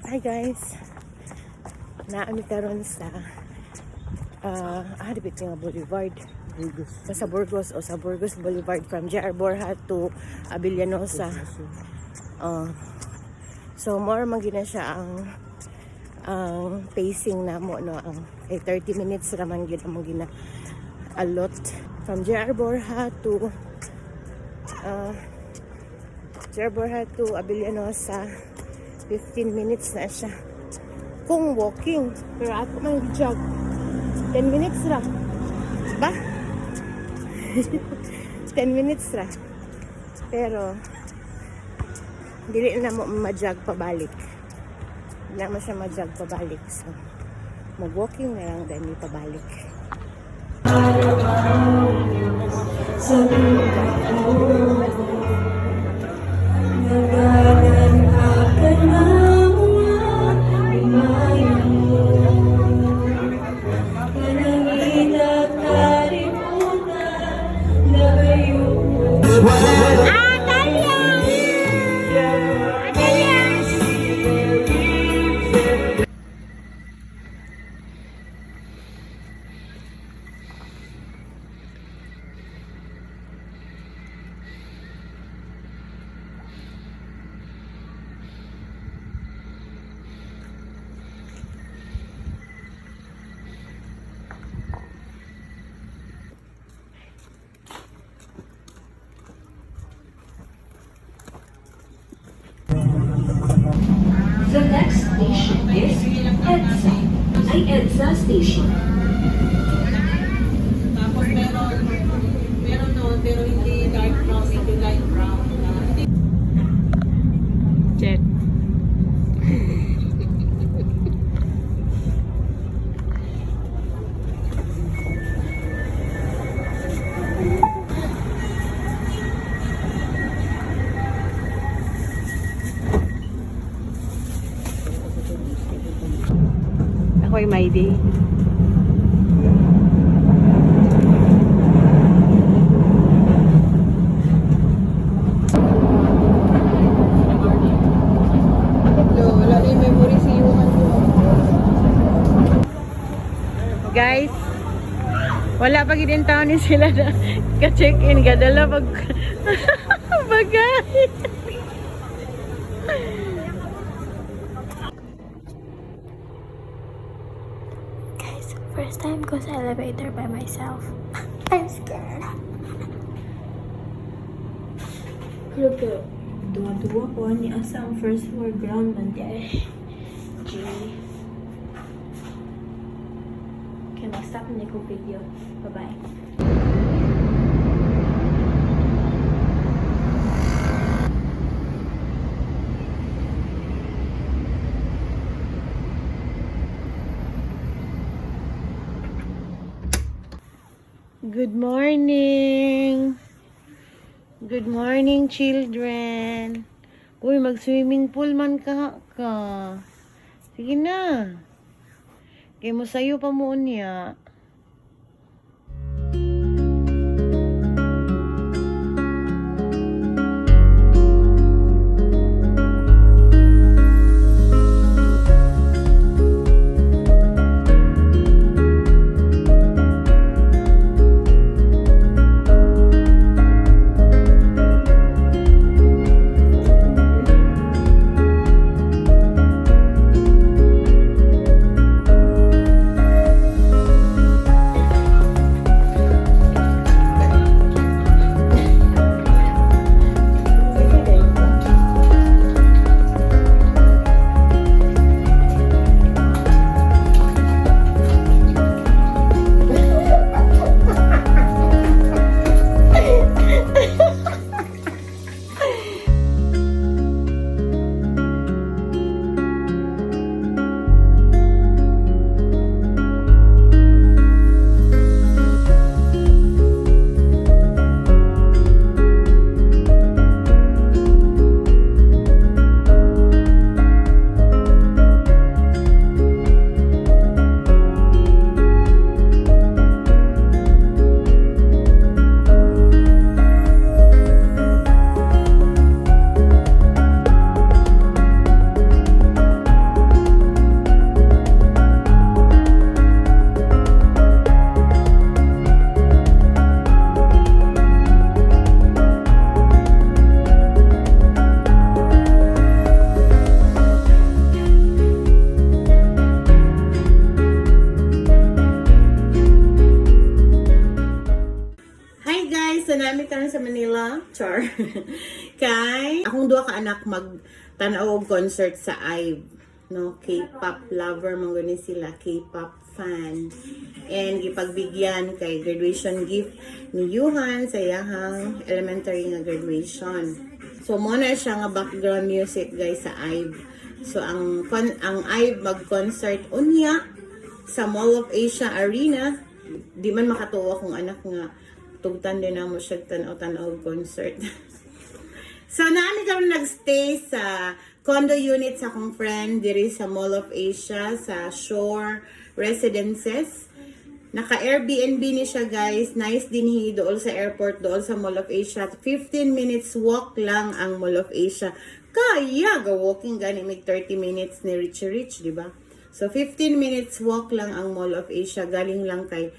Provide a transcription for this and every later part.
Hi guys. Naami karon sa dipit nga Boulevard. Sa Burgos o sa Burgos Boulevard from JR Borja to Avellanosa. So more man gina siya ang pacing na mo no ang 30 minutes raman gid mo gina alot from JR Borja to Avellanosa. 15 minutes na siya kung walking, pero ako man jog 10 minutes ra ba? 10 minutes ra, pero dili na mo ma-jog pabalik, hindi na mo siya ma-jog pabalik, so mag-walking na lang dahil pabalik. The next station is EDSA. Ay EDSA Station. Tapos meron doon, pero hindi dark brown, hindi light brown. Jet. Ako'y may day. Wala na yung memory si Yuhan. Guys, wala pa gid taon ni sila na ka-check-in, gadala pag bagay. Guys, first time ko sa elevator by myself. I'm scared. Look, dua-dua ko ni asa ang first floor ground man di G. Can I stop and make a video? Bye-bye. Good morning. Good morning, children. Uy, mag-swimming pool man ka. Sige na. Kaya mo sayo pa mo niya. Kay akong duha ka anak mag-tanaw og concert sa IVE, no? K-pop lover man gani sila, K-pop fan. And gipagbigyan kay graduation gift ni Yuhan sa iyahang elementary nga graduation. So mo na siya nga background music guys sa IVE. So ang IVE mag-concert unya sa Mall of Asia Arena. Di man makatuwa kung anak nga tugtan din na mo siya tanaw concert. So naami kami nagstay sa condo unit sa akong friend diri sa Mall of Asia sa Shore Residences. Naka Airbnb ni siya guys. Nice din dool sa airport, dool sa Mall of Asia. 15 minutes walk lang ang Mall of Asia. Kaya walking gani mig 30 minutes ni Rich, di ba? So 15 minutes walk lang ang Mall of Asia. Galing lang kay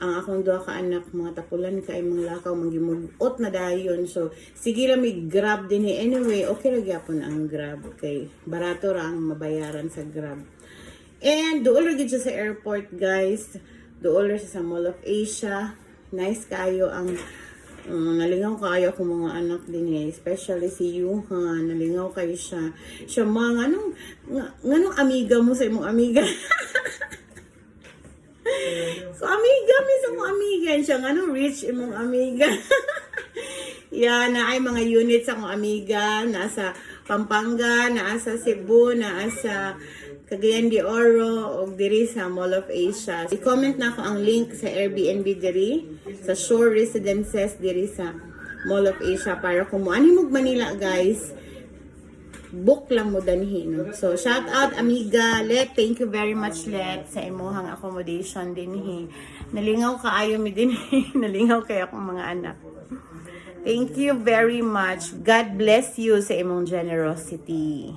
ang akong duha ka anak, mga tapulan kay mga lakaw magimugot na dayon. So sige lang mig Grab din anyway. Okay ra gyapon ang Grab kay barato ra ang mabayaran sa Grab. And dool ra gid siya sa airport guys. Dool ra siya sa Mall of Asia. Nice kayo ang nalingaw kayo akong mga anak din especially si Yuhan, nalingaw kayo siya. Siya mga nganong amiga mo sa imong amiga. So, amiga, may sa mong amiga. Siya nga, rich imong amiga. Yan, na ay mga units akong amiga. Nasa Pampanga, nasa Cebu, nasa Cagayan de Oro, o diri sa Mall of Asia. I-comment na ako ang link sa Airbnb diri, sa Shore Residences diri sa Mall of Asia para kung mo animog Manila, guys. Book lang mo danhin. So, shout out amiga Let. Thank you very much Let sa imuhang accommodation din. Nalingaw kaayo mi din. Nalingaw kay akong mga anak. Thank you very much. God bless you sa imong generosity.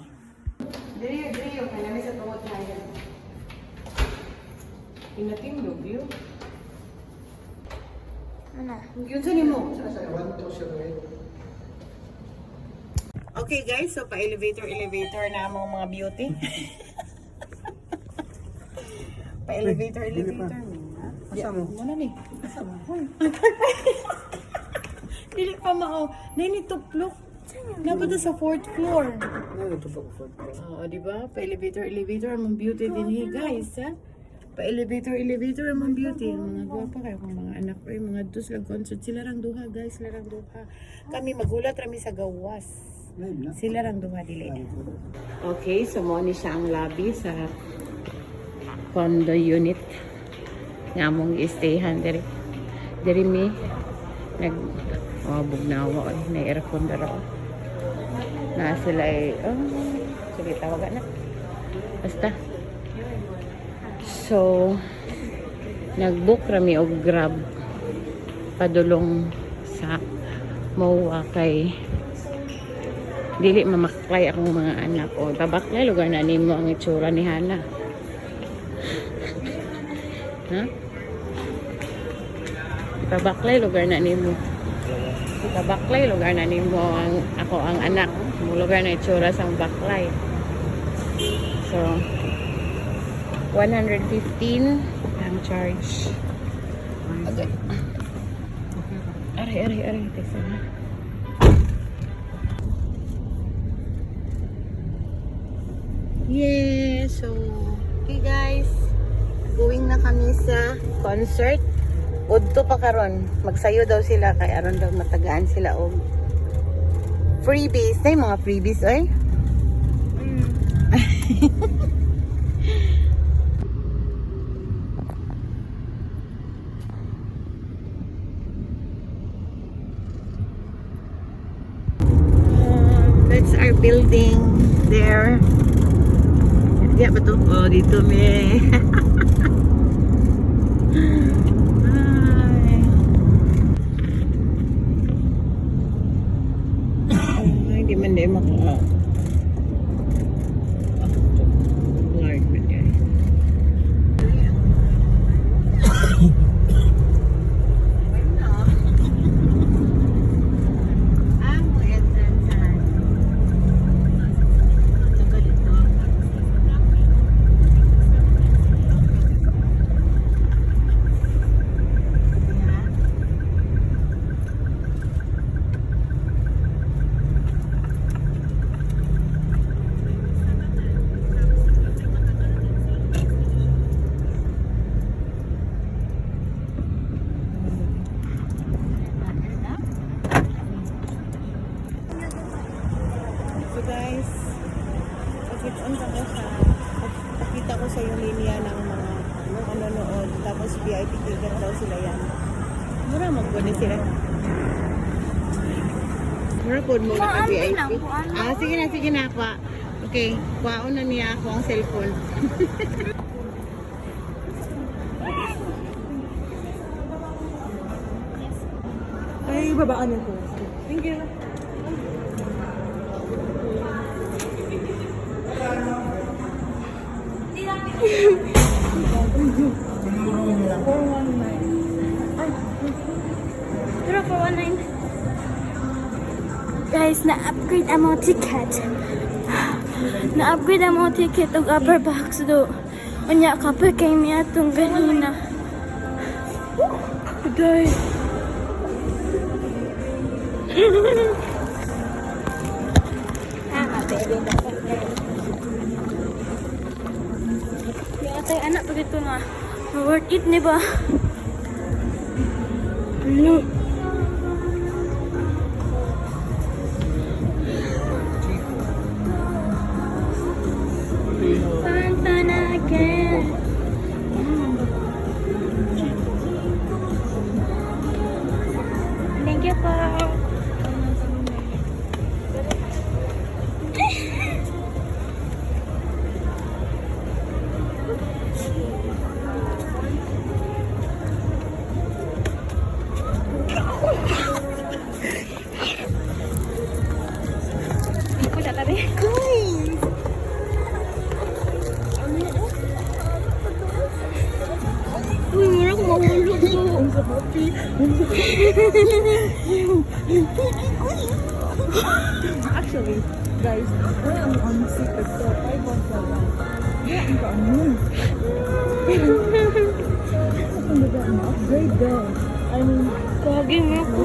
Diri, okay na sa tungod na. Inatindog yun. Ano? Yun sa nimo. Okay guys, so pa-elevator na among mga beauty. Pa-elevator. Asa mo? Ano ni? Asa mo? Dili pa mao. Nini tuplok. Napata sa 4th floor. Ano ito po? Oo, di ba? Pa-elevator among beauty din guys, ha? Pa-elevator among beauty. Mga gwapa kayo kung mga anak ko, mga dos lang concert. Sila rang duha guys, sila rang duha. Kami magulat rami sa gawas. Sila rang duha dili. Okay, so mo ni siya ang lobby sa condo unit nga mong i-stayhan diri. Diri mi bugnawa na aircon daro. Na sila sige tawagan na. Basta. So nag-book rami og Grab padulong sa MOA kay dili mamaklay akong mga anak o tabaklay lugar na nimo ang itsura ni Hana. Ha? Tabaklay lugar na nimo. Tabaklay lugar na nimo ang ako ang anak. Mo lugar na itsura sang baklay. So 115 ang charge. Okay. Aray. Tesa na. Yeah, so okay guys, going na kami sa concert. Udto pa karon, magsayo daw sila kay aron daw matagaan sila og freebies. Ay mga freebies ay. That's our building there. Diya ba ito? Oh, dito may. Ay, di man din maka. Large man guys. Pakita ko sa yung linya ng mga manonood. Tapos VIP ticket daw sila yan. Mura magpuni sila. Mura po mo na VIP. Sige na. Okay, kuhaon na niya ako ang cellphone. Ay, babaan ko. Thank you. Pero for 19. Guys, na-upgrade ang mga ticket. Na-upgrade ang mga ticket og upper box do. Unya kapag kay niya itong ganina. Guys. Yung atay anak pa dito nga. Worth it, di ba? Ano? Fun again. Thank you po. Ako siya tabi. Uy, mura ko mahulog ko. Ang sabapi. Actually, guys, wala ang on secret to. 517. Yeah, ang kaamon. Ang baga ang upgrade daw. I mean, Kagi mo ako.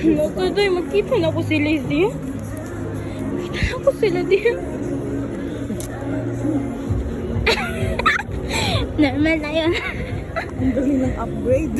Naku doy, magkita na ako sila diya. Kita na ako sila diya. Normal na yun. ang dali ng upgrade.